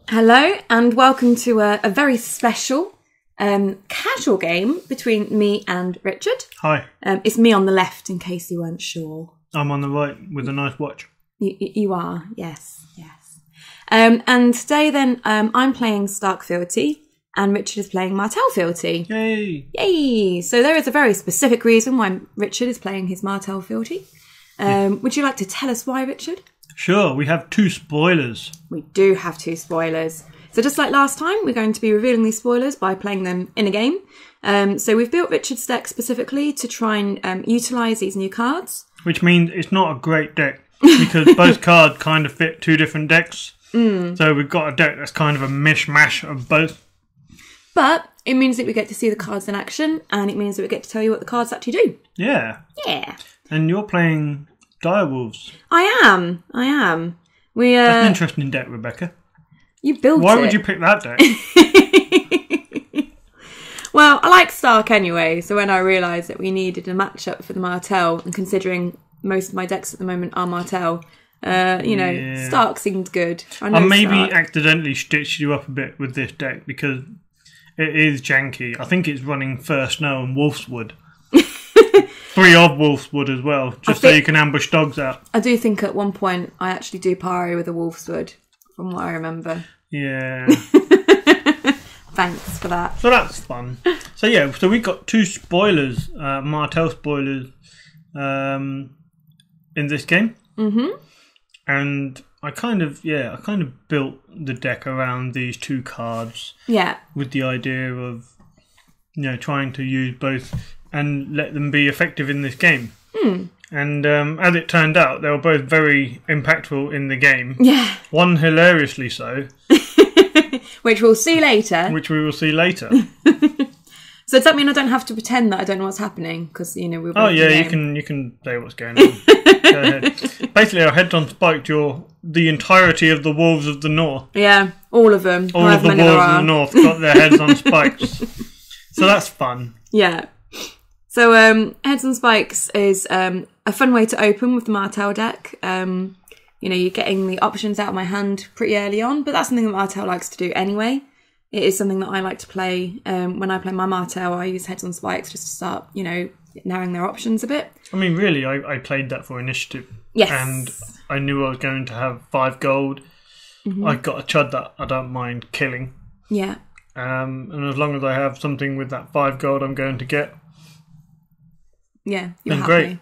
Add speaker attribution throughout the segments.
Speaker 1: Hello and welcome to a very special casual game between me and Richard.
Speaker 2: Hi.
Speaker 1: It's me on the left in case you weren't sure.
Speaker 2: I'm on the right with a nice watch.
Speaker 1: You are, yes. And today then I'm playing Stark Fealty and Richard is playing Martell Fealty.
Speaker 2: Yay!
Speaker 1: So there is a very specific reason why Richard is playing his Martell Fealty. Would you like to tell us why, Richard?
Speaker 2: Sure, we have 2 spoilers.
Speaker 1: We do have 2 spoilers. So just like last time, we're going to be revealing these spoilers by playing them in a game. So we've built Richard's deck specifically to try and utilise these new cards.
Speaker 2: Which means it's not a great deck, because both cards kind of fit 2 different decks. So we've got a deck that's kind of a mishmash of both.
Speaker 1: But it means that we get to see the cards in action, and it means that we get to tell you what the cards actually do.
Speaker 2: Yeah. And you're playing Direwolves.
Speaker 1: I am. That's
Speaker 2: an interesting deck, Rebecca.
Speaker 1: You built it.
Speaker 2: Why would you pick that deck?
Speaker 1: Well, I like Stark anyway, so when I realised that we needed a matchup for the Martell, and considering most of my decks at the moment are Martell, Stark seemed good.
Speaker 2: I maybe accidentally stitched you up a bit with this deck because it is janky. I think it's running First Snow and Wolfswood. 3 of Wolfswood as well, so you can ambush dogs out.
Speaker 1: I do think at one point I actually do parry with a Wolfswood, from what I remember.
Speaker 2: Yeah.
Speaker 1: Thanks for that.
Speaker 2: So that's fun. So we got 2 spoilers, Martell spoilers, in this game. Mm-hmm. And I kind of built the deck around these 2 cards.
Speaker 1: Yeah.
Speaker 2: With the idea of, trying to use both and let them be effective in this game. And as it turned out, they were both very impactful in the game.
Speaker 1: Yeah.
Speaker 2: One hilariously so.
Speaker 1: Which we'll see later.
Speaker 2: Which we will see later.
Speaker 1: So does that mean I don't have to pretend that I don't know what's happening? Because, we're
Speaker 2: Oh, yeah, you can say what's going on. Go ahead. Basically, our heads on spiked the entirety of the Wolves of the North.
Speaker 1: Yeah, all of them.
Speaker 2: All of the Wolves of the North got their heads on spikes. So that's fun.
Speaker 1: Yeah. So Heads on Spikes is a fun way to open with the Martell deck. You're getting the options out of my hand pretty early on, but that's something that Martell likes to do anyway. It is something that I like to play. When I play my Martell, I use Heads on Spikes just to start, narrowing their options a bit.
Speaker 2: I mean, really, I played that for initiative.
Speaker 1: Yes.
Speaker 2: And I knew I was going to have 5 gold. Mm-hmm. I got a chud that I don't mind killing.
Speaker 1: Yeah.
Speaker 2: And as long as I have something with that 5 gold I'm going to get.
Speaker 1: Yeah, you're happy.
Speaker 2: Great.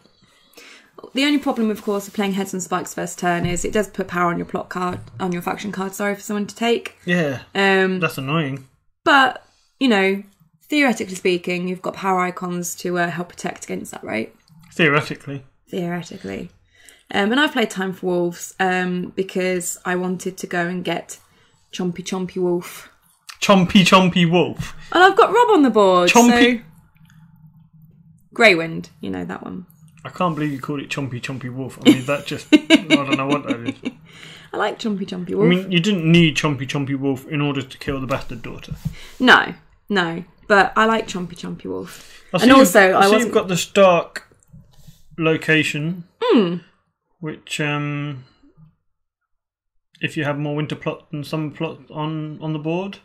Speaker 1: The only problem, of course, of playing Heads on Spikes first turn is it does put power on your plot card, on your faction card, for someone to take.
Speaker 2: Yeah, that's annoying.
Speaker 1: But, theoretically speaking, you've got power icons to help protect against that, right?
Speaker 2: Theoretically.
Speaker 1: And I've played Time for Wolves because I wanted to go and get Chompy Wolf.
Speaker 2: Chompy Wolf.
Speaker 1: And I've got Rob on the board,
Speaker 2: Chompy...
Speaker 1: so... Greywind, that one.
Speaker 2: I can't believe you called it Chompy Wolf. I mean, that just... I don't know what that is.
Speaker 1: I like Chompy Wolf.
Speaker 2: I mean, you didn't need Chompy Wolf in order to kill the bastard daughter.
Speaker 1: No. But I like Chompy Wolf.
Speaker 2: You've got the Stark location, which, if you have more winter plot than summer plot on the board,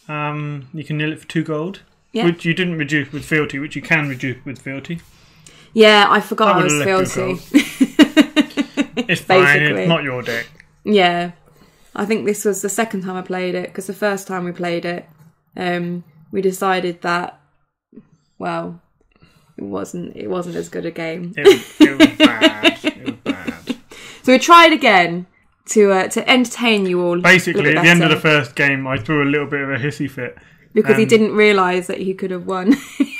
Speaker 2: you can nil it for 2 gold. Yeah. Which you didn't reduce with Fealty, which you can reduce with Fealty.
Speaker 1: Yeah, I forgot I was Fealty.
Speaker 2: It's fine, it's not your deck.
Speaker 1: Yeah. I think this was the second time I played it, because the first time we played it, we decided that, well, it wasn't as good a game.
Speaker 2: It was bad.
Speaker 1: So we tried again to entertain you all.
Speaker 2: Basically, at the end of the first game, I threw a little bit of a hissy fit.
Speaker 1: Because he didn't realise that he could have won.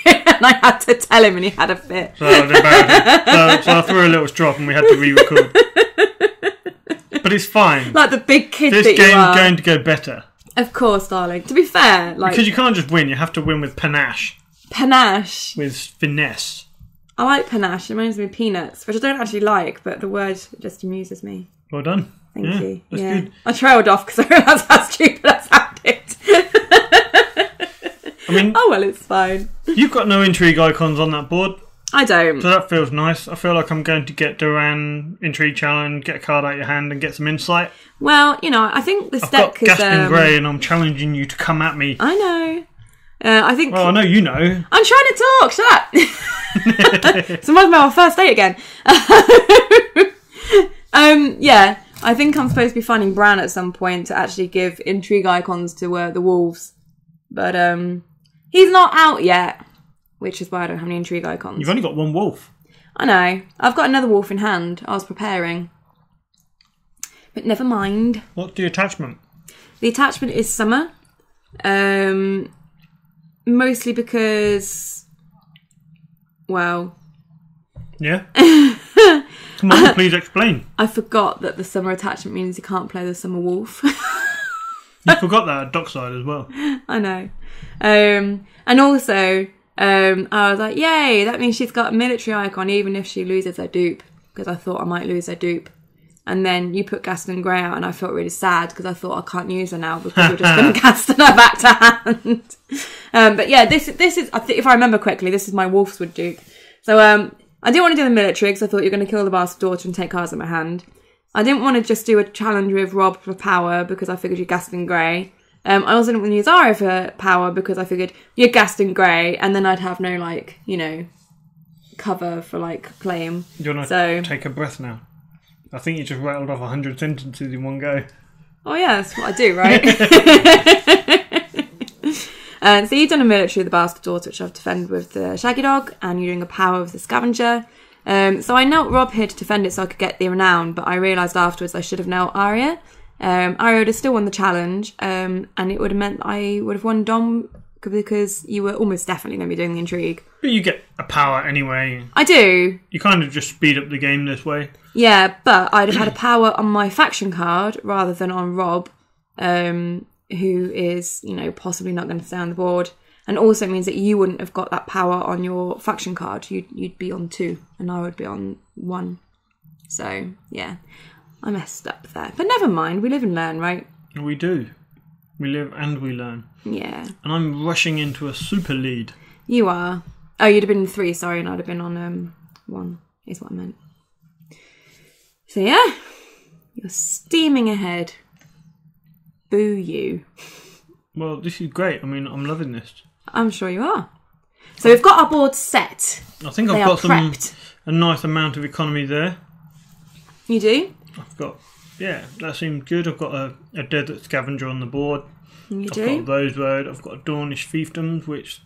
Speaker 1: And I had to tell him and he had a fit. So
Speaker 2: I threw a little strop and we had to re-record. But it's fine.
Speaker 1: Like the big kid
Speaker 2: this
Speaker 1: that you are. This
Speaker 2: game's going to go better.
Speaker 1: Of course, darling. To be fair,
Speaker 2: because you can't just win, you have to win with panache.
Speaker 1: Panache?
Speaker 2: With finesse.
Speaker 1: I like panache. It reminds me of peanuts, which I don't actually like, but the word just amuses me.
Speaker 2: Well done.
Speaker 1: Thank you.
Speaker 2: That's good.
Speaker 1: I trailed off because I realised how stupid I sounded.
Speaker 2: I mean,
Speaker 1: oh well, it's fine.
Speaker 2: You've got no intrigue icons on that board.
Speaker 1: I don't.
Speaker 2: So that feels nice. I feel like I'm going to get Duran Intrigue Challenge, get a card out of your hand and get some insight.
Speaker 1: Well, I think this
Speaker 2: I've
Speaker 1: deck
Speaker 2: got Gasping Grey and I'm challenging you to come at me.
Speaker 1: I know. I think...
Speaker 2: Well, I know you know.
Speaker 1: I'm trying to talk, shut up! It's reminds me of our first date again. Yeah, I think I'm supposed to be finding Bran at some point to actually give intrigue icons to the wolves. But he's not out yet, which is why I don't have any intrigue icons.
Speaker 2: You've only got one wolf.
Speaker 1: I know. I've got another wolf in hand. I was preparing. But never mind.
Speaker 2: What's the attachment?
Speaker 1: The attachment is Summer. Mostly because... Well...
Speaker 2: Yeah? Come on, please explain.
Speaker 1: I forgot that the Summer attachment means you can't play the Summer Wolf.
Speaker 2: You forgot that at Dockside as well.
Speaker 1: I know. And also, I was like, yay, that means she's got a military icon even if she loses her dupe. Because I thought I might lose her dupe. And then you put Gaston Grey out and I felt really sad because I thought I can't use her now because you're just going to Gaston her back to hand. But yeah, this is, if I remember correctly, this is my Wolfswood dupe. So I didn't want to do the military because I thought you were going to kill the bastard daughter and take cards in my hand. I didn't want to just do a challenge with Rob for power because I figured you're Gaston Grey. I also didn't want to use Arya for power because I figured you're Gaston Grey and then I'd have no, cover for, claim.
Speaker 2: Do you want to take a breath now? I think you just rattled off 100 sentences in one go.
Speaker 1: Oh, yeah, that's what I do, right? So you've done a military with the Bastard Daughter, which I've defended with the Shaggy Dog, and you're doing a power with the Scavenger. So I knelt Rob here to defend it so I could get the renown, but I realised afterwards I should have knelt Arya. Arya would have still won the challenge, and it would have meant I would have won Dom because you were almost definitely going to be doing the intrigue.
Speaker 2: But you get a power anyway.
Speaker 1: I do.
Speaker 2: You kind of just speed up the game this way.
Speaker 1: Yeah, but I'd have had a power on my faction card rather than on Rob, who is, possibly not going to stay on the board. And also means that you wouldn't have got that power on your faction card. You'd be on 2 and I would be on 1. So, yeah, I messed up there. But never mind, we live and learn, right?
Speaker 2: We do. We live and we learn.
Speaker 1: Yeah.
Speaker 2: And I'm rushing into a super lead.
Speaker 1: You are. Oh, you'd have been 3, sorry, and I'd have been on 1, is what I meant. So yeah, you're steaming ahead. Boo you.
Speaker 2: Well, this is great. I mean, I'm loving this.
Speaker 1: I'm sure you are. So we've got our board set.
Speaker 2: I think I've got a nice amount of economy there.
Speaker 1: You do?
Speaker 2: I've got, that seems good. I've got a Desert Scavenger on the board.
Speaker 1: You
Speaker 2: I've
Speaker 1: do?
Speaker 2: got a Rose Road. I've got a Dornish Fiefdoms, which,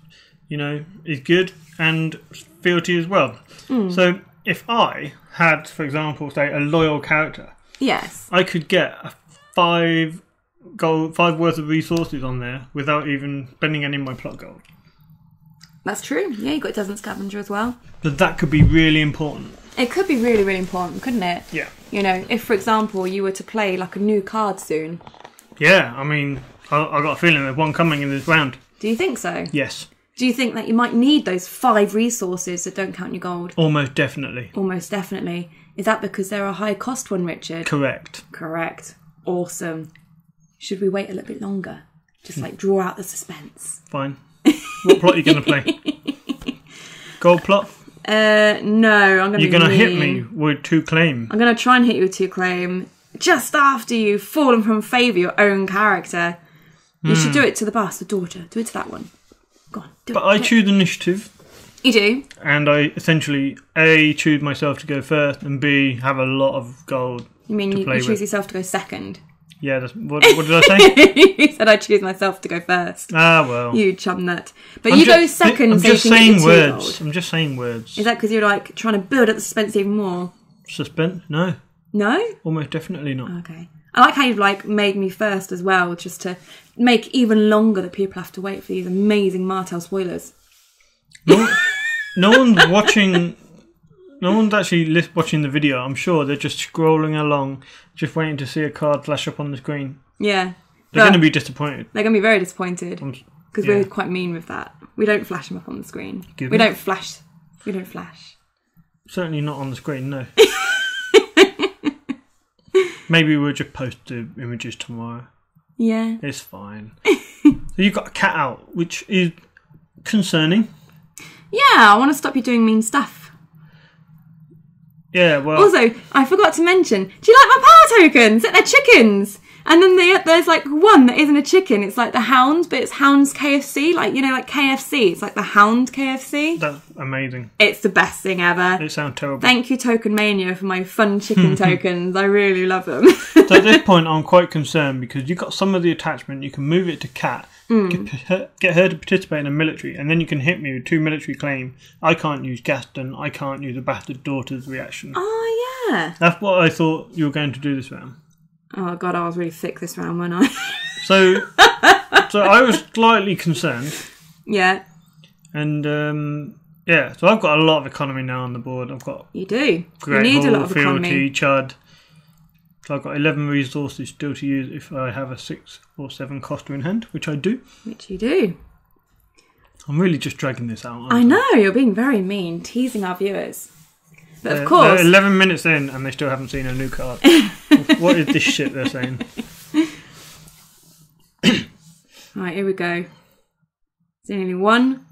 Speaker 2: is good. And fealty as well. So if I had, for example, say a loyal character,
Speaker 1: yes,
Speaker 2: I could get a 5 worth of resources on there without even spending any of my plot gold.
Speaker 1: That's true. Yeah, you got Desert Scavenger as well.
Speaker 2: But that could be really important.
Speaker 1: It could be really, really important, couldn't it?
Speaker 2: Yeah.
Speaker 1: If, for example, you were to play a new card soon.
Speaker 2: Yeah, I mean, I got a feeling there's one coming in this round.
Speaker 1: Do you think so?
Speaker 2: Yes.
Speaker 1: Do you think that you might need those 5 resources that don't count your gold?
Speaker 2: Almost definitely.
Speaker 1: Almost definitely. Is that because they're a high cost one, Richard?
Speaker 2: Correct.
Speaker 1: Awesome. Should we wait a little bit longer? Just draw out the suspense.
Speaker 2: Fine. What plot are you going to play? Gold plot?
Speaker 1: No, I'm going to
Speaker 2: You're going to hit me with 2 claim.
Speaker 1: I'm going to try and hit you with 2 claim just after you've fallen from favour your own character. You should do it to the Bastard Daughter. Do it to that one. Go on, do it.
Speaker 2: But I choose initiative.
Speaker 1: You do?
Speaker 2: And I essentially, A, choose myself to go first, and B, have a lot of gold.
Speaker 1: You mean you choose yourself to go second?
Speaker 2: Yeah, what did I say?
Speaker 1: You said I choose myself to go first.
Speaker 2: Ah, well.
Speaker 1: You chum nut. But you go second.
Speaker 2: I'm just saying words. I'm just saying words.
Speaker 1: Is that because you're trying to build up the suspense even more?
Speaker 2: Suspense? No.
Speaker 1: No?
Speaker 2: Almost definitely not.
Speaker 1: Okay. I like how you've made me first as well, just to make even longer that people have to wait for these amazing Martell spoilers.
Speaker 2: No one's watching. No one's actually watching the video. I'm sure they're just scrolling along, just waiting to see a card flash up on the screen.
Speaker 1: Yeah.
Speaker 2: They're going to be disappointed.
Speaker 1: They're going to be very disappointed. Because we're quite mean with that. We don't flash them up on the screen. We don't flash.
Speaker 2: Certainly not on the screen, no. Maybe we'll just post the images tomorrow.
Speaker 1: Yeah.
Speaker 2: It's fine. So you've got a cat out, which is concerning.
Speaker 1: Yeah, I want to stop you doing mean stuff.
Speaker 2: Yeah, well...
Speaker 1: Also, I forgot to mention, do you like my power tokens? They're chickens. And then there's like one that isn't a chicken. It's like the Hound, but it's Hound's KFC. Like, you know, like KFC. It's like the Hound KFC.
Speaker 2: That's amazing.
Speaker 1: It's the best thing ever.
Speaker 2: It sounds terrible.
Speaker 1: Thank you, Token Mania, for my fun chicken tokens. I really love them.
Speaker 2: So at this point, I'm quite concerned because you've got some of the attachment. You can move it to Cat, get her to participate in a military, and then you can hit me with 2 military claim. I can't use Gaston. I can't use a Bastard Daughter's reaction.
Speaker 1: Oh, yeah.
Speaker 2: That's what I thought you were going to do this round.
Speaker 1: Oh, God, I was really thick this round, wasn't I?
Speaker 2: So I was slightly concerned.
Speaker 1: Yeah.
Speaker 2: And, so I've got a lot of economy now on the board. I've got...
Speaker 1: You do.
Speaker 2: Great
Speaker 1: You need
Speaker 2: Hall,
Speaker 1: a lot of economy.
Speaker 2: Fealty, Chud. So I've got 11 resources still to use if I have a 6 or 7 coster in hand, which I do.
Speaker 1: Which you do.
Speaker 2: I'm really just dragging this out.
Speaker 1: I know, you're being very mean, teasing our viewers. But of course...
Speaker 2: They're 11 minutes in and they still haven't seen a new card. What is this shit they're saying?
Speaker 1: Right, here we go. So only 1,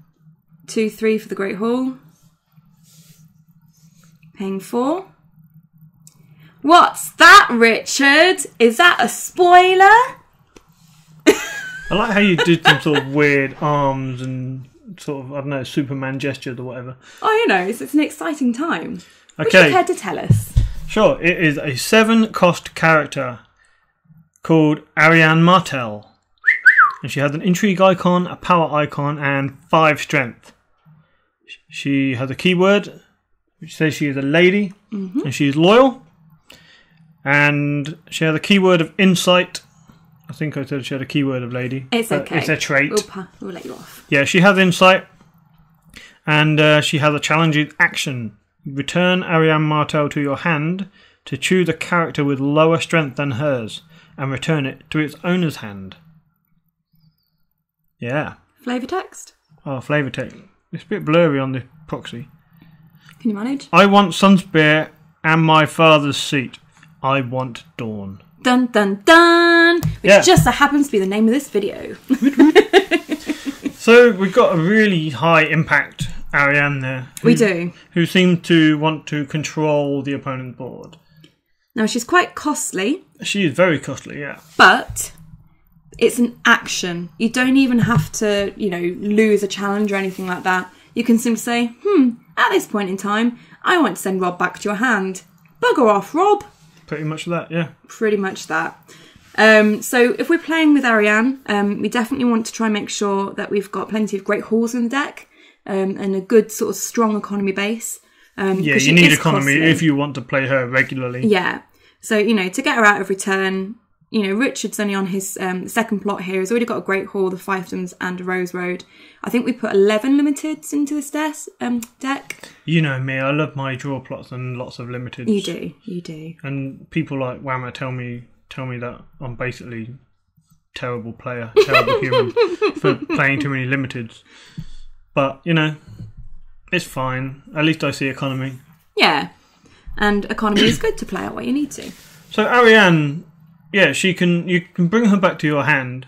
Speaker 1: 2, 3 for the Great Hall. Paying 4. What's that, Richard? Is that a spoiler?
Speaker 2: I like how you did some sort of weird arms and sort of, I don't know, Superman gestures or whatever.
Speaker 1: Oh, you know, it's an exciting time.
Speaker 2: Okay.
Speaker 1: Would you care to tell us?
Speaker 2: Sure, it is a 7-cost character called Arianne Martell. And she has an intrigue icon, a power icon, and 5 strength. She has a keyword, which says she is a lady, and she is loyal. And she has a keyword of insight. I think I said she had a keyword of lady.
Speaker 1: It's okay.
Speaker 2: It's a trait.
Speaker 1: We'll let you off.
Speaker 2: Yeah, she has insight. And she has a challenging action. Return Arianne Martell to your hand to choose a character with lower strength than hers and return it to its owner's hand. Yeah.
Speaker 1: Flavour text?
Speaker 2: Oh, flavour text. It's a bit blurry on the proxy.
Speaker 1: Can you manage?
Speaker 2: I want Sunspear and my father's seat. I want Dorne.
Speaker 1: Dun dun dun! Which just so happens to be the name of this video.
Speaker 2: So we've got a really high impact Arianne there.
Speaker 1: We do.
Speaker 2: Who seems to want to control the opponent's board.
Speaker 1: Now, she's quite costly.
Speaker 2: She is very costly, yeah.
Speaker 1: But it's an action. You don't even have to, lose a challenge or anything like that. You can simply say, at this point in time, I want to send Rob back to your hand. Bugger off, Rob.
Speaker 2: Pretty much that, yeah.
Speaker 1: Pretty much that. So if we're playing with Arianne, we definitely want to try and make sure that we've got plenty of Great Halls in the deck and a good sort of strong economy base.
Speaker 2: Yeah, you need economy if you want to play her regularly.
Speaker 1: Yeah. So, to get her out of return, Richard's only on his second plot here. He's already got a Great Hall, the Fiefdoms and a Rose Road. I think we put 11 limiteds into this deck. You
Speaker 2: know me, I love my draw plots and lots of limiteds.
Speaker 1: You do.
Speaker 2: And people like Whammer tell me that I'm basically terrible player, terrible human for playing too many limiteds. But, it's fine. At least I see economy.
Speaker 1: Yeah. And economy is good to play out what you need to.
Speaker 2: So Arianne, yeah, you can bring her back to your hand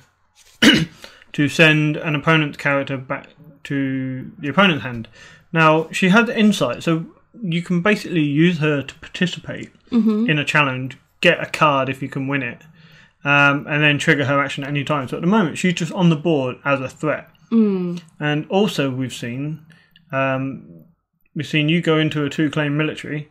Speaker 2: to send an opponent's character back to the opponent's hand. Now, she had insight, so you can basically use her to participate in a challenge, get a card if you can win it, and then trigger her action at any time. So at the moment, she's just on the board as a threat. And also we've seen you go into a 2-claim military,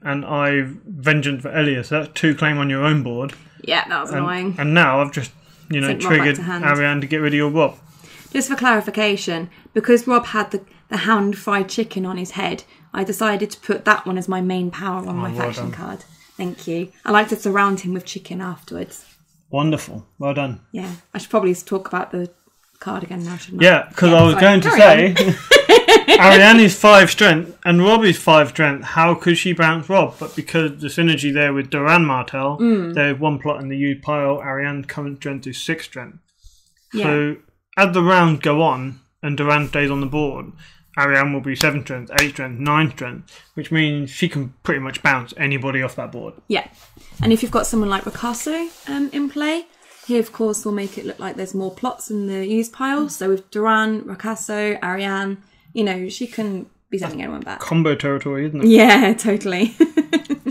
Speaker 2: and I've Vengeance for Elias. So that's 2 claim on your own board.
Speaker 1: Yeah, that was annoying.
Speaker 2: And now I've just, triggered Arianne to get rid of your Rob.
Speaker 1: Just for clarification, because Rob had the Hound fried chicken on his head, I decided to put that one as my main power on my faction card. Thank you. I like to surround him with chicken afterwards.
Speaker 2: Wonderful. Well done.
Speaker 1: Yeah. I should probably talk about the card again now, shouldn't I?
Speaker 2: Yeah, because I was going to say... Arianne is 5 strength and Rob is 5 strength. How could she bounce Rob? But because the synergy there with Doran Martell, there's 1 plot in the used pile. Arianne's current strength is 6 strength. Yeah. So as the rounds go on and Doran stays on the board, Arianne will be 7 strength, 8 strength, 9 strength, which means she can pretty much bounce anybody off that board.
Speaker 1: Yeah. And if you've got someone like Ricasso in play, he of course will make it look like there's more plots in the used pile. So with Doran, Ricasso, Arianne, you know, she can be sending anyone back.
Speaker 2: Combo territory, isn't it?
Speaker 1: Yeah, totally.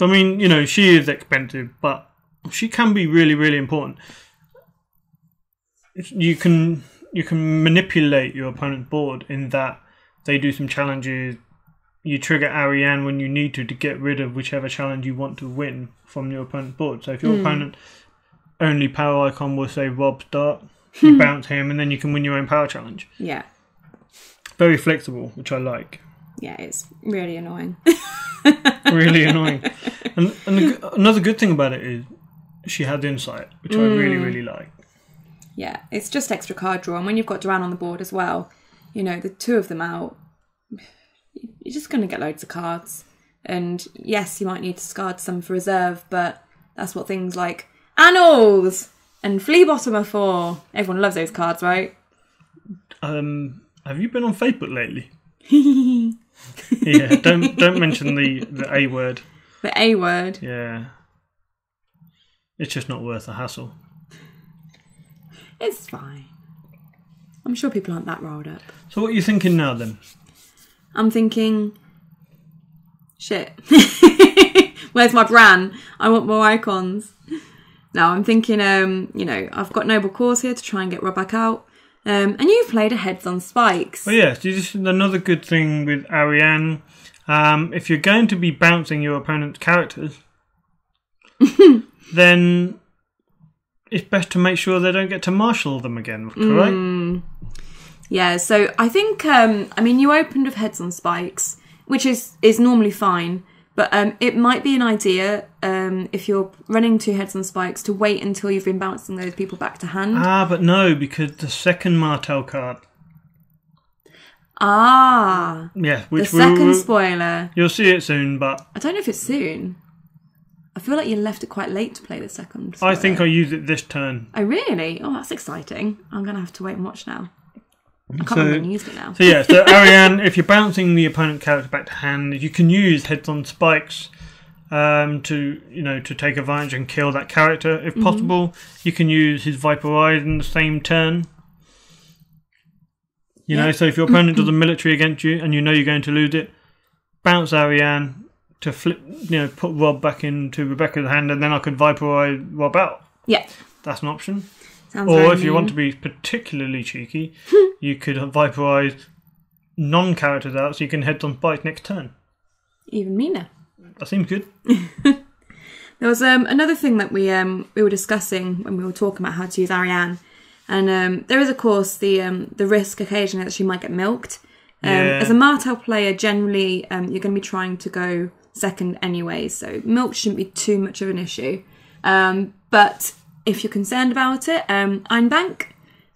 Speaker 2: I mean, you know, she is expensive, but she can be really, really important. You can manipulate your opponent's board in that they do some challenges. You trigger Arianne when you need to get rid of whichever challenge you want to win from your opponent's board. So if your opponent only power icon will say Rob start, you bounce him and then you can win your own power challenge.
Speaker 1: Yeah.
Speaker 2: Very flexible, which I like.
Speaker 1: Yeah, it's really annoying.
Speaker 2: Really annoying. And another good thing about it is she had insight, which I really, really like.
Speaker 1: Yeah, it's just extra card draw. And when you've got Dorne on the board as well, you know, the two of them out, you're just going to get loads of cards. And yes, you might need to discard some for reserve, but that's what things like Annals and Flea Bottom are for. Everyone loves those cards, right?
Speaker 2: Have you been on Facebook lately? Yeah, don't mention the A word.
Speaker 1: The A word?
Speaker 2: Yeah. It's just not worth the hassle.
Speaker 1: It's fine. I'm sure people aren't that rolled up.
Speaker 2: So what are you thinking now then?
Speaker 1: I'm thinking, shit. Where's my Bran? I want more icons. Now I'm thinking, you know, I've got Noble Cause here to try and get Rob back out. And you've played a Heads on Spikes.
Speaker 2: Well, yes, this is another good thing with Arianne. If you're going to be bouncing your opponent's characters, then it's best to make sure they don't get to marshal them again, correct?
Speaker 1: Yeah, so I think, I mean, you opened with Heads on Spikes, which is normally fine, but it might be an idea, if you're running 2 Heads on Spikes, to wait until you've been bouncing those people back to hand.
Speaker 2: But no, because the second Martell card. Yeah, which
Speaker 1: the second spoiler.
Speaker 2: You'll see it soon, but
Speaker 1: I don't know if it's soon. I feel like you left it quite late to play the second spoiler.
Speaker 2: I think I use it this turn.
Speaker 1: Oh, really? Oh, that's exciting. I'm going to have to wait and watch now. I can't remember when you used it now.
Speaker 2: So Arianne, if you're bouncing the opponent character back to hand, you can use Heads on Spikes to take advantage and kill that character if possible. You can use his Viper Eyes in the same turn. You know, so if your opponent does a military against you and you know you're going to lose it, bounce Arianne to flip, put Rob back into Rebecca's hand, and then I could Viper Eye Rob out. Yeah, that's an option.
Speaker 1: Sounds
Speaker 2: or if you want to be particularly cheeky, you could Viper Eye non-characters out, so you can Heads on Spikes next turn.
Speaker 1: Even meaner.
Speaker 2: That seems good.
Speaker 1: There was another thing that we were discussing when we were talking about how to use Arianne. And there is, of course, the risk occasionally that she might get milked. As a Martell player, generally, you're going to be trying to go second anyway, so milk shouldn't be too much of an issue. But if you're concerned about it, Einbank,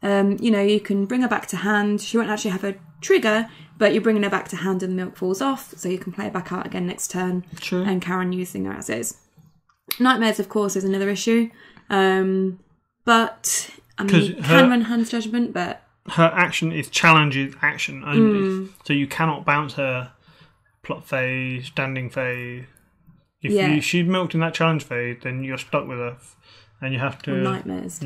Speaker 1: you can bring her back to hand. She won't actually have a trigger, but you're bringing her back to hand and the milk falls off, so you can play her back out again next turn.
Speaker 2: True.
Speaker 1: And carry on using her as is. Nightmares, of course, is another issue. But... I mean, can run Hand's Judgment, but...
Speaker 2: Her action is challenges action only. So you cannot bounce her plot phase, standing phase. If she's milked in that challenge phase, then you're stuck with her. And you have to...
Speaker 1: Or nightmares.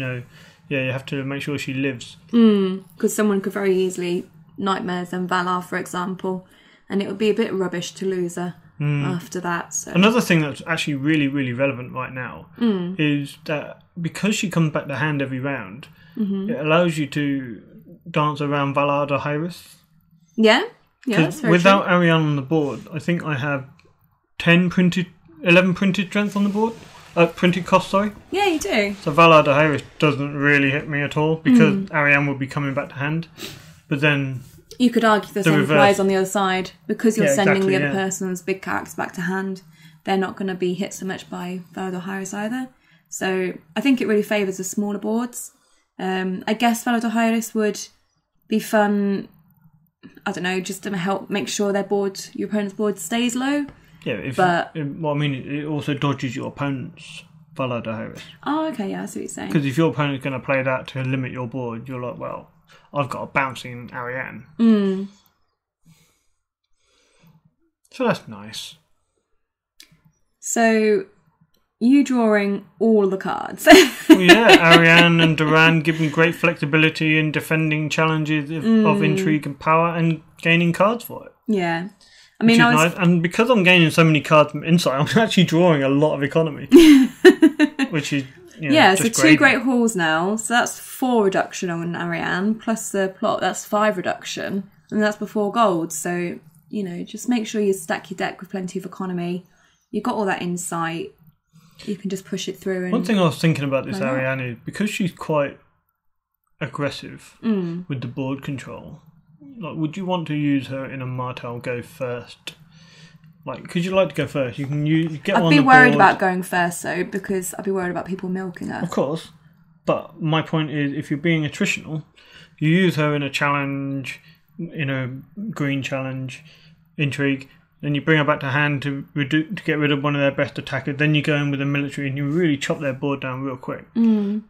Speaker 2: you have to make sure she lives.
Speaker 1: Because someone could very easily Nightmares and Valar, for example. And it would be a bit rubbish to lose her after that. So.
Speaker 2: Another thing that's actually really, really relevant right now is that because she comes back to hand every round, it allows you to dance around Valar Dohaeris.
Speaker 1: Yeah, that's very
Speaker 2: without
Speaker 1: true.
Speaker 2: Arianne on the board, I think I have 11 printed strength on the board. Printed cost, sorry.
Speaker 1: Yeah, you do.
Speaker 2: So Valar Dohaeris doesn't really hit me at all because Arianne will be coming back to hand. But then...
Speaker 1: You could argue the same applies on the other side. Because you're sending the other person's big characters back to hand, they're not going to be hit so much by Valar Dohaeris either. So I think it really favours the smaller boards. I guess Valar Dohaeris would be fun, I don't know, just to help make sure your opponent's board stays low.
Speaker 2: Yeah, it also dodges your opponent's Valar Dohaeris.
Speaker 1: Oh, okay, yeah, I see what you're saying.
Speaker 2: Because if your opponent's going to play that to limit your board, you're like, well... I've got a bouncing Arianne. So that's nice.
Speaker 1: So you drawing all the cards.
Speaker 2: Well, yeah, Arianne and Dorne give me great flexibility in defending challenges of intrigue and power and gaining cards for it.
Speaker 1: Yeah. I mean,
Speaker 2: nice. And because I'm gaining so many cards from insight, I'm actually drawing a lot of economy. Which is,
Speaker 1: so 2 Great Halls now. So that's 4 reduction on Arianne, plus the plot, that's 5 reduction. And that's before gold. So, just make sure you stack your deck with plenty of economy. You've got all that insight. You can just push it through.
Speaker 2: One thing I was thinking about this Arianne is, because she's quite aggressive with the board control, like, would you want to use her in a Martell go first? Like, could you like to go first? You can get on the board.
Speaker 1: I'd be worried about going first, though, because I'd be worried about people milking her.
Speaker 2: Of course. But my point is, if you're being attritional, you use her in a challenge, in a green challenge, intrigue, then you bring her back to hand to get rid of one of their best attackers, then you go in with a military and you really chop their board down real quick.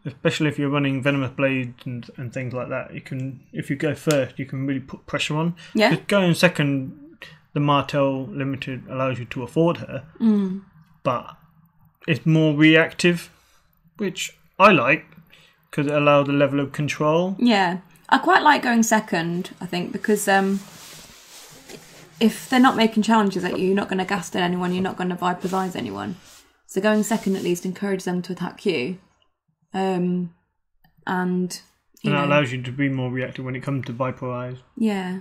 Speaker 2: Especially if you're running venomous blades and things like that. You can, if you go first, you can really put pressure on.
Speaker 1: Yeah.
Speaker 2: Just going second, the Martell Limited allows you to afford her, but it's more reactive, which I like because it allows a level of control.
Speaker 1: Yeah, I quite like going second, I think, because if they're not making challenges at you, you're not going to gas at anyone, you're not going to viperize anyone. So going second at least encourages them to attack you. And that
Speaker 2: allows you to be more reactive when it comes to viperize.
Speaker 1: Yeah.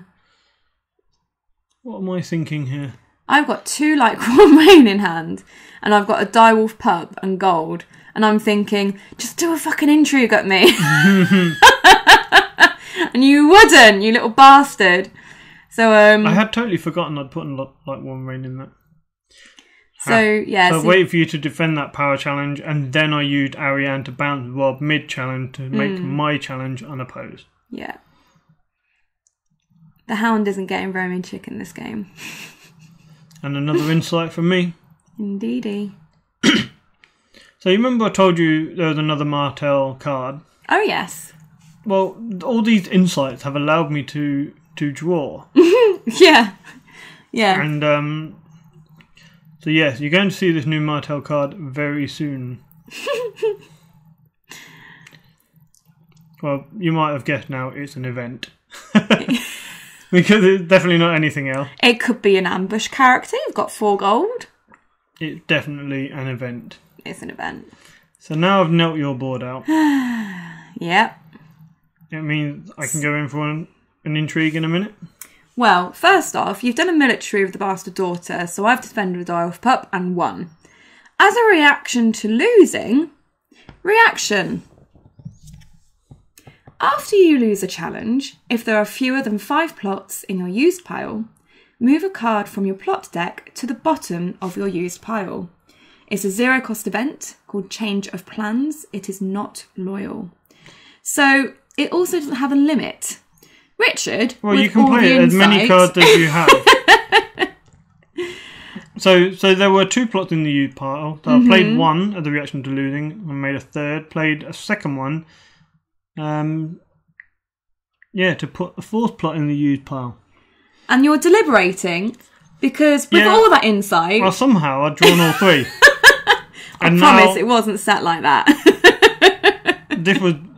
Speaker 2: What am I thinking here?
Speaker 1: I've got 2 Lycra Rain in hand, and I've got a Direwolf Pup and gold, and I'm thinking, just do a fucking intrigue at me. And you wouldn't, you little bastard. So
Speaker 2: I had totally forgotten I'd put one rain in that.
Speaker 1: So I
Speaker 2: waited for you to defend that power challenge, and then I used Arianne to bounce Rob mid challenge to make my challenge unopposed.
Speaker 1: Yeah. The Hound isn't getting very many chicken this game.
Speaker 2: And another insight from me.
Speaker 1: Indeedy.
Speaker 2: So you remember I told you there was another Martell card?
Speaker 1: Oh yes.
Speaker 2: Well, all these insights have allowed me to draw.
Speaker 1: Yeah. Yeah.
Speaker 2: And so yes, you're going to see this new Martell card very soon. Well, you might have guessed now it's an event. Because it's definitely not anything else.
Speaker 1: It could be an ambush character. You've got 4 gold.
Speaker 2: It's definitely an event.
Speaker 1: It's an event.
Speaker 2: So now I've knelt your board out.
Speaker 1: Yep.
Speaker 2: It means I can go in for an intrigue in a minute.
Speaker 1: Well, first off, you've done a military with the Bastard Daughter, so I've defended with Direwolf Pup and won. As a reaction to losing, reaction. After you lose a challenge, if there are fewer than 5 plots in your used pile, move a card from your plot deck to the bottom of your used pile. It's a 0 cost event called Change of Plans. It is not loyal. So it also doesn't have a limit. Richard,
Speaker 2: well, you can play as many cards as you have. So there were 2 plots in the used pile. So I played 1 as a reaction to losing and made a 3rd. Played a 2nd one. To put a 4th plot in the used pile.
Speaker 1: And you're deliberating because with all that insight...
Speaker 2: Well, somehow I'd drawn all 3.
Speaker 1: I promise it wasn't set like that.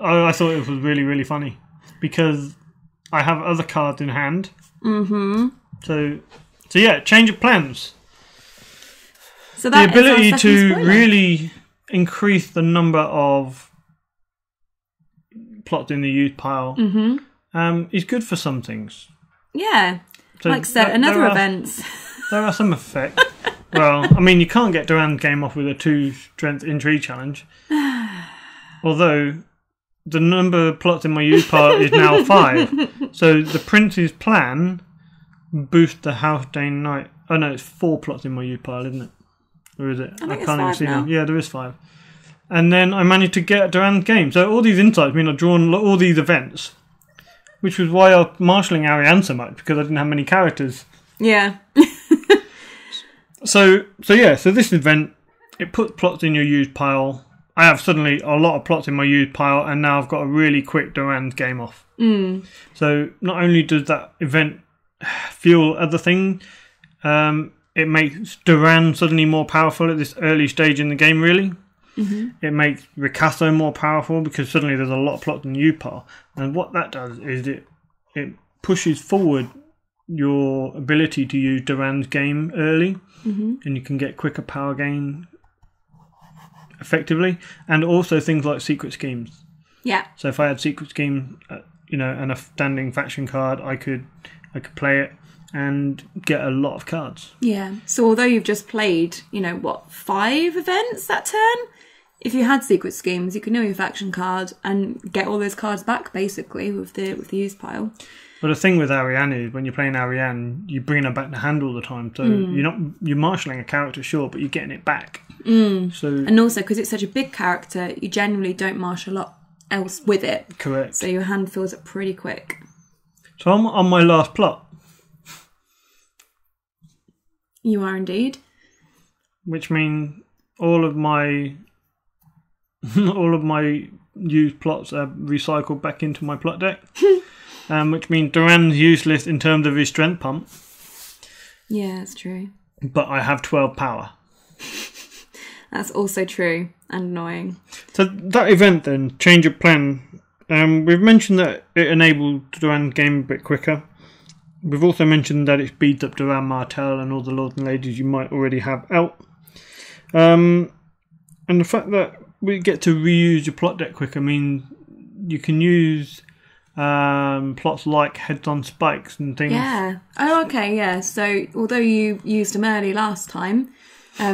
Speaker 2: I thought it was really, really funny. Because I have other cards in hand. So change of plans. So that the ability to really increase the number of plots in the used pile is good for some things.
Speaker 1: Yeah. So like another events.
Speaker 2: There are some effects. Well, I mean, you can't get Duran's game off with a 2-strength intrigue challenge. Although the number of plots in my used pile is now 5. So the Prince's plan boosts the Haldane Knight. Oh no, it's 4 plots in my used pile, isn't it? Or is it?
Speaker 1: I can't even see them.
Speaker 2: Yeah, there is 5. And then I managed to get Duran's game. So all these insights mean I've drawn all these events. Which was why I was marshalling Arianne so much, because I didn't have many characters.
Speaker 1: Yeah.
Speaker 2: So this event, it puts plots in your used pile. I have suddenly a lot of plots in my used pile, and now I've got a really quick Duran's game off. So not only does that event fuel other things, it it makes Duran suddenly more powerful at this early stage in the game, really. It makes Ricasso more powerful because suddenly there's a lot of plots in U-Pile. And what that does is it pushes forward your ability to use Duran's game early, and you can get quicker power gain effectively. And also things like secret schemes.
Speaker 1: Yeah.
Speaker 2: So if I had secret scheme, and a standing faction card, I could play it and get a lot of cards.
Speaker 1: Yeah. So although you've just played, 5 events that turn, if you had secret schemes, you could know your faction card and get all those cards back, basically, with the use pile.
Speaker 2: But the thing with Arianne is, when you're playing Arianne, you bring her back to hand all the time. So you're marshalling a character, sure, but you're getting it back. So,
Speaker 1: and also, because it's such a big character, you generally don't marshal a lot else with it.
Speaker 2: Correct.
Speaker 1: So your hand fills up pretty quick.
Speaker 2: So I'm on my last plot.
Speaker 1: You are indeed.
Speaker 2: Which means all of my used plots are recycled back into my plot deck. Which means Duran's useless in terms of his strength pump.
Speaker 1: Yeah, that's true.
Speaker 2: But I have 12 power.
Speaker 1: That's also true and annoying.
Speaker 2: So that event then, change of plan. We've mentioned that it enabled Duran's game a bit quicker. We've also mentioned that it speeds up Duran Martell and all the lords and ladies you might already have out. And the fact that we get to reuse your plot deck quicker means you can use plots like Heads on Spikes and things.
Speaker 1: Yeah. Oh, okay, yeah. So although you used them early last time,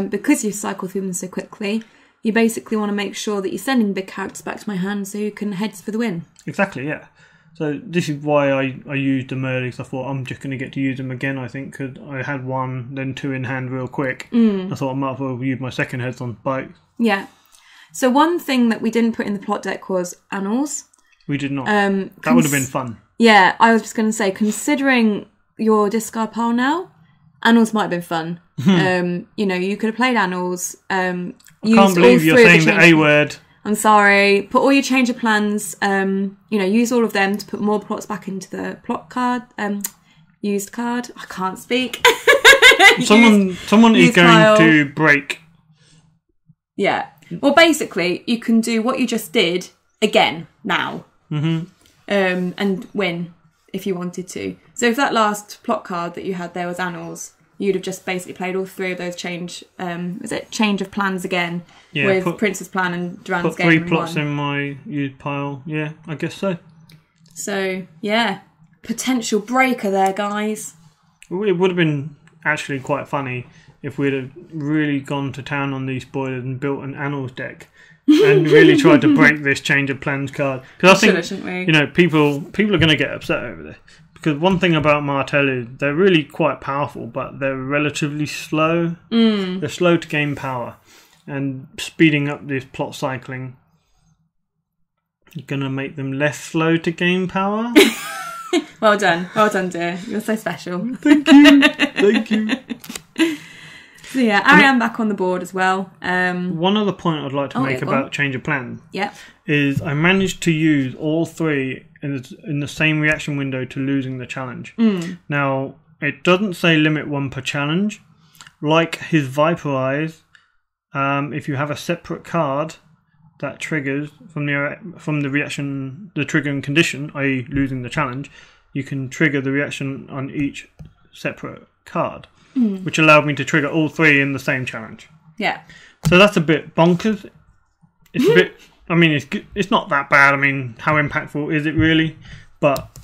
Speaker 1: because you cycle through them so quickly, you basically want to make sure that you're sending big characters back to my hand so you can heads for the win.
Speaker 2: Exactly, yeah. So this is why I used them early, because I thought I'm just going to get to use them again, I think, because I had 1, then 2 in hand real quick. I thought I might as well use my second Heads on Spikes.
Speaker 1: Yeah. So one thing that we didn't put in the plot deck was annals.
Speaker 2: We did not. That would have been fun.
Speaker 1: Yeah, I was just going to say, considering your discard pile now, annals might have been fun. You could have played annals.
Speaker 2: I can't believe you're saying the A word.
Speaker 1: I'm sorry. Put all your change of plans. Use all of them to put more plots back into the plot card. Used card. I can't speak.
Speaker 2: Someone is going to break.
Speaker 1: Yeah. Well, basically, you can do what you just did again now. And win if you wanted to. So if that last plot card that you had there was annals, you'd have just basically played all 3 of those change of plans again, with Prince's Plan and Duran's game.
Speaker 2: Put 3 plots in my used pile. Yeah, I guess so.
Speaker 1: So, yeah. Potential breaker there, guys.
Speaker 2: It would have been actually quite funny if we'd have really gone to town on these spoilers and built an annals deck and really tried to break this change of plans card. Because I think, people are going to get upset over this. Because one thing about Martell is they're really quite powerful, but they're relatively slow. They're slow to gain power. And speeding up this plot cycling is going to make them less slow to gain power.
Speaker 1: Well done, dear. You're so special.
Speaker 2: Thank you.
Speaker 1: So yeah, Arianne back on the board as well.
Speaker 2: One other point I'd like to make about change of plan is I managed to use all 3 in the same reaction window to losing the challenge. Now, it doesn't say limit 1 per challenge. Like his Viper Eyes, if you have a separate card that triggers from the reaction, the triggering condition, i.e. losing the challenge, you can trigger the reaction on each separate card. Which allowed me to trigger all 3 in the same challenge.
Speaker 1: Yeah.
Speaker 2: So that's a bit bonkers. It's a bit... I mean, it's not that bad. I mean, how impactful is it really? But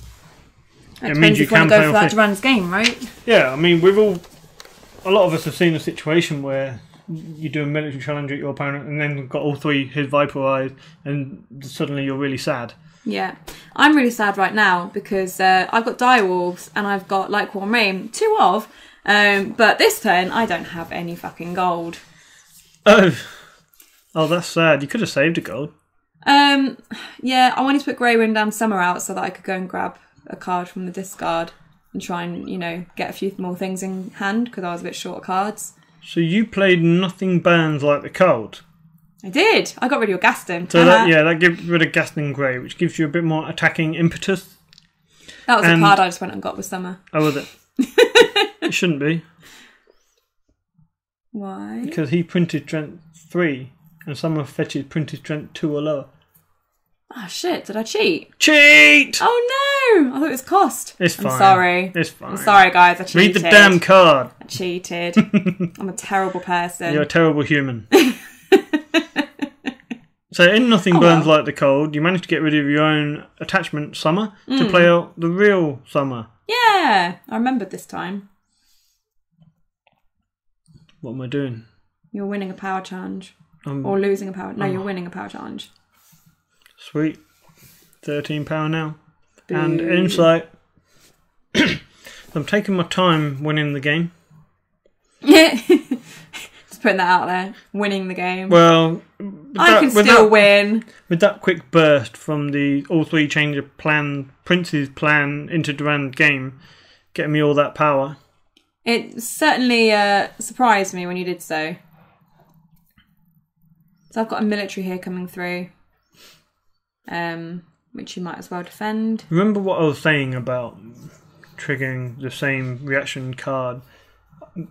Speaker 1: it means you can go for that Duran's game, right?
Speaker 2: Yeah, I mean, a lot of us have seen a situation where you do a military challenge at your opponent and then got all 3 his Viper Eyes and suddenly you're really sad.
Speaker 1: Yeah. I'm really sad right now because I've got Direwolves and I've got Lightworn Rain, 2 of... but this turn, I don't have any fucking gold.
Speaker 2: Oh, that's sad. You could have saved a gold.
Speaker 1: Yeah, I wanted to put Grey Wind and Summer out so that I could go and grab a card from the discard and try and, get a few more things in hand because I was a bit short of cards.
Speaker 2: So you played Nothing Burns Like the Cold?
Speaker 1: I did. I got rid of your Gaston.
Speaker 2: So that gives rid of Gaston Grey, which gives you a bit more attacking impetus.
Speaker 1: That was a card I just went and got with Summer.
Speaker 2: Oh, was it? It shouldn't be.
Speaker 1: Why?
Speaker 2: Because he printed strength 3 and some of fetches printed strength 2 or lower.
Speaker 1: Oh shit, did I cheat?
Speaker 2: Cheat!
Speaker 1: Oh no! I thought it was cost.
Speaker 2: It's fine.
Speaker 1: I'm sorry.
Speaker 2: It's fine.
Speaker 1: I'm sorry, guys. I cheated.
Speaker 2: Read the damn card.
Speaker 1: I cheated. I'm a terrible person.
Speaker 2: You're a terrible human. So in Nothing Burns Like the Cold, you managed to get rid of your own attachment, Summer, to play out the real Summer.
Speaker 1: Yeah! I remembered this time.
Speaker 2: What am I doing?
Speaker 1: You're winning a power challenge. Or losing a power... No, you're winning a power challenge.
Speaker 2: Sweet. £13 now.
Speaker 1: Boo.
Speaker 2: And insight. I'm taking my time winning the game.
Speaker 1: Just putting that out there. Winning the game.
Speaker 2: Well,
Speaker 1: I can still win.
Speaker 2: With that quick burst from the all three changer plan, Prince's plan into Durand game, getting me all that power.
Speaker 1: It certainly surprised me when you did so. So I've got a military here coming through. Which you might as well defend.
Speaker 2: Remember what I was saying about triggering the same reaction card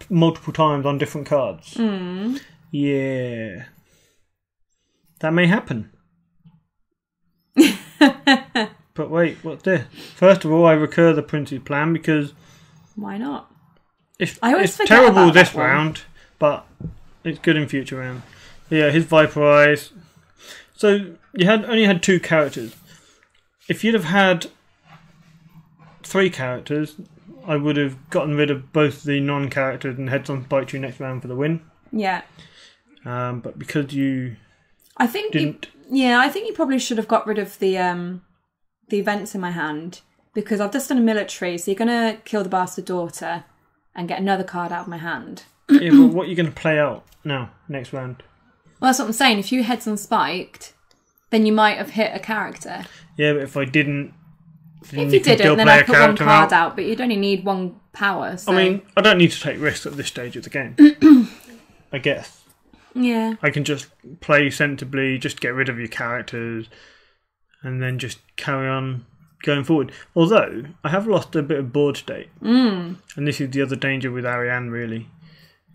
Speaker 2: multiple times on different cards? Yeah. That may happen. But wait, what's this? First of all, I recur the Prince's plan because...
Speaker 1: Why not?
Speaker 2: It's
Speaker 1: forget
Speaker 2: terrible
Speaker 1: about
Speaker 2: this
Speaker 1: that one.
Speaker 2: round, but it's good in future round. Yeah, his Viper Eyes. So you only had 2 characters. If you'd have had 3 characters, I would have gotten rid of both the non-characters and heads on Bite You next round for the win.
Speaker 1: Yeah.
Speaker 2: But because you
Speaker 1: I think
Speaker 2: didn't...
Speaker 1: I think you probably should have got rid of the events in my hand, because I've just done a military, so you're going to kill the bastard daughter and get another card out of my hand.
Speaker 2: Yeah, but what are you going to play out now, next round?
Speaker 1: Well, that's what I'm saying. If you heads on spiked, then you might have hit a character.
Speaker 2: Yeah, but if I didn't...
Speaker 1: If you didn't, then I'd put one card out, but you'd only need 1 power. So.
Speaker 2: I mean, I don't need to take risks at this stage of the game. I guess.
Speaker 1: Yeah.
Speaker 2: I can just play sensibly, just get rid of your characters, and then just carry on going forward. Although, I have lost a bit of board state. And this is the other danger with Arianne, really,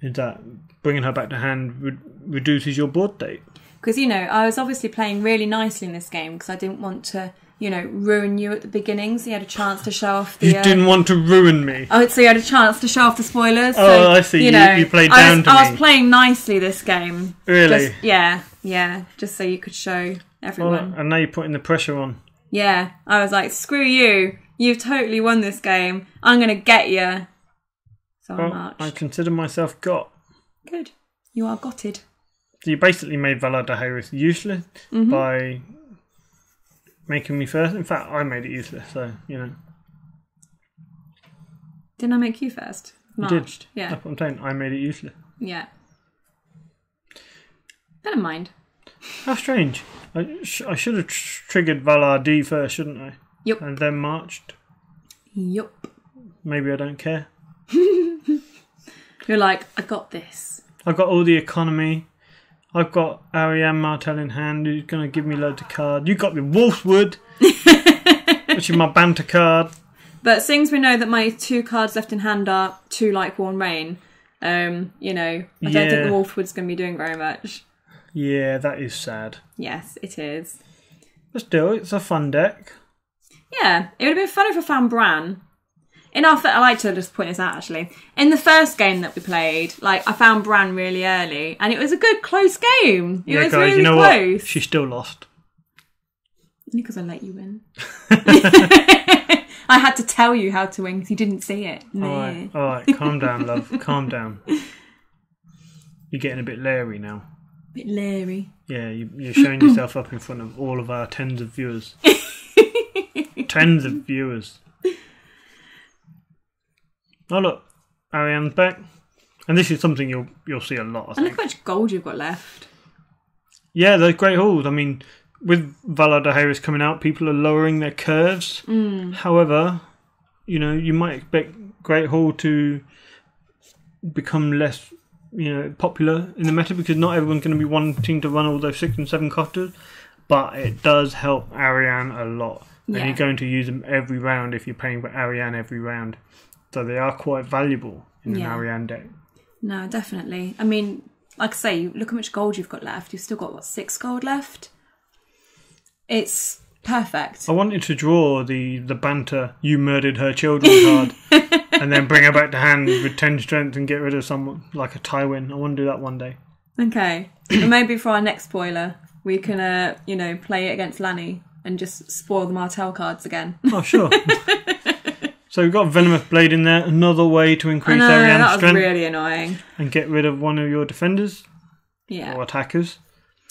Speaker 2: is that bringing her back to hand reduces your board state.
Speaker 1: Because, I was obviously playing really nicely in this game because I didn't want to, ruin you at the beginning. So you had a chance to show off the...
Speaker 2: You didn't want to ruin me.
Speaker 1: Oh, so you had a chance to show off the spoilers.
Speaker 2: Oh,
Speaker 1: so,
Speaker 2: I see. You played down to me.
Speaker 1: I was playing nicely this game.
Speaker 2: Really?
Speaker 1: Yeah. Just so you could show everyone.
Speaker 2: And now you're putting the pressure on.
Speaker 1: Yeah. I was like, screw you. You've totally won this game. I'm going to get you. So I marched.
Speaker 2: I consider myself got.
Speaker 1: Good. You are gotted.
Speaker 2: So you basically made Valar Dohaeris useless by making me first. In fact, I made it useless, so,
Speaker 1: Didn't I make you first? Marched.
Speaker 2: You did.
Speaker 1: Yeah.
Speaker 2: That's what I'm saying. I made it useless.
Speaker 1: Yeah. Never mind.
Speaker 2: How strange. I should have triggered Valar D first, shouldn't I?
Speaker 1: Yep.
Speaker 2: And then marched.
Speaker 1: Yup.
Speaker 2: Maybe I don't care.
Speaker 1: You're like, I got this.
Speaker 2: I've got all the economy. I've got Arianne Martell in hand, who's going to give me loads of cards. You got the Wolfwood, which is my banter card.
Speaker 1: But since we know that my 2 cards left in hand are 2 Like Worn Rain, I don't think the Wolfwood's going to be doing very much.
Speaker 2: Yeah, that is sad.
Speaker 1: Yes, it is.
Speaker 2: But still, it's a fun deck.
Speaker 1: Yeah, it would have been fun if I found Bran. I like to just point this out, actually. In the first game that we played, I found Bran really early, and it was a good, close game. It was
Speaker 2: guys,
Speaker 1: really close.
Speaker 2: What? She still lost.
Speaker 1: Only because I let you win. I had to tell you how to win because you didn't see it.
Speaker 2: All right. Calm down, love. Calm down. You're getting a bit leery now.
Speaker 1: A bit leery.
Speaker 2: Yeah, you're showing yourself up in front of all of our tens of viewers. Tens of viewers. Oh look, Arianne's back, and this is something you'll see a lot. I think.
Speaker 1: And look how much gold you've got left.
Speaker 2: Yeah, those Great Halls. I mean, with Valar Dohaeris coming out, people are lowering their curves. However, you might expect Great Hall to become less, popular in the meta because not everyone's going to be wanting to run all those 6 and 7 costers. But it does help Arianne a lot, and you're going to use them every round if you're playing with Arianne every round. So they are quite valuable in an Arianne deck.
Speaker 1: No, definitely. I mean, like I say, look how much gold you've got left. You've still got, what, 6 gold left? It's perfect.
Speaker 2: I wanted to draw the banter, you murdered her children card, and then bring her back to hand with 10 strength and get rid of someone like a Tywin. I want to do that one day. Okay.
Speaker 1: And maybe for our next spoiler, we can, play it against Lanny and just spoil the Martell cards again.
Speaker 2: Oh, sure. So we've got Venomous Blade in there. Another way to increase Arianne's strength.
Speaker 1: That was really annoying.
Speaker 2: And get rid of one of your defenders.
Speaker 1: Yeah.
Speaker 2: Or attackers.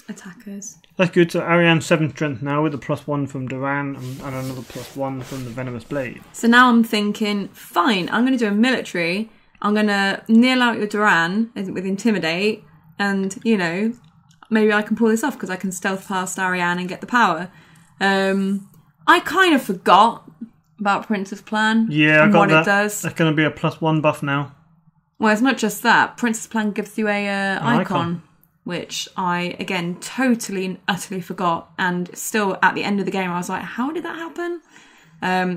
Speaker 1: That's
Speaker 2: good. So Arianne's 7 strength now with a +1 from Dorne and another +1 from the Venomous Blade.
Speaker 1: So now I'm thinking, fine, I'm going to do a military. I'm going to kneel out your Dorne with Intimidate. And, maybe I can pull this off because I can stealth past Arianne and get the power. I kind of forgot about Prince's Plan.
Speaker 2: Yeah, I got
Speaker 1: what
Speaker 2: that.
Speaker 1: It does.
Speaker 2: That's going to be a +1 buff now.
Speaker 1: Well, it's not just that. Prince's Plan gives you a icon, which I, again, totally and utterly forgot. And still, at the end of the game, I was like, how did that happen?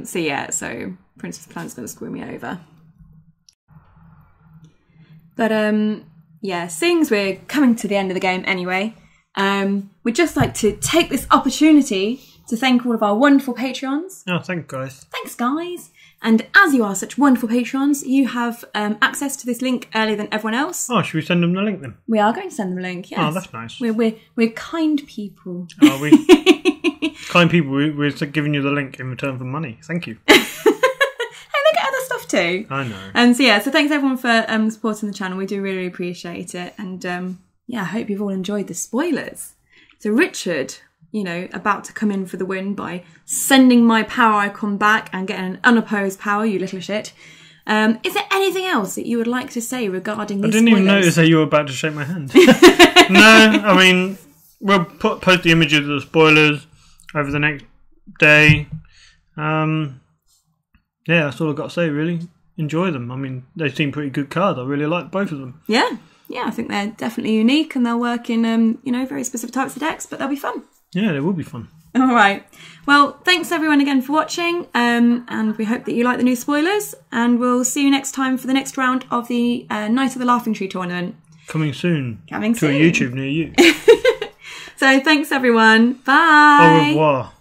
Speaker 1: So Prince's Plan's going to screw me over. But, seeing as we're coming to the end of the game anyway, we'd just like to take this opportunity to thank all of our wonderful Patreons.
Speaker 2: Oh, thanks, guys.
Speaker 1: Thanks, guys. And as you are such wonderful Patreons, you have access to this link earlier than everyone else.
Speaker 2: Oh, should we send them the link then?
Speaker 1: We are going to send them a link, yes.
Speaker 2: Oh, that's nice.
Speaker 1: We're kind people.
Speaker 2: Are we? Kind people, we're giving you the link in return for money. Thank you.
Speaker 1: Hey, they get other stuff too.
Speaker 2: I know.
Speaker 1: And so thanks everyone for supporting the channel. We do really appreciate it. And I hope you've all enjoyed the spoilers. So Richard, about to come in for the win by sending my power icon back and getting an unopposed power, you little shit. Is there anything else that you would like to say regarding these spoilers? I didn't even notice
Speaker 2: that you were about to shake my hand. No, I mean, we'll post the images of the spoilers over the next day. That's all I've got to say, really. Enjoy them. I mean, they seem pretty good cards. I really like both of them.
Speaker 1: Yeah, I think they're definitely unique and they'll work in, very specific types of decks, but they'll be fun.
Speaker 2: Yeah, they will be fun.
Speaker 1: All right. Well, thanks everyone again for watching, and we hope that you like the new spoilers, and we'll see you next time for the next round of the Night of the Laughing Tree tournament.
Speaker 2: Coming soon.
Speaker 1: To a
Speaker 2: YouTube near you.
Speaker 1: So thanks everyone. Bye.
Speaker 2: Au revoir.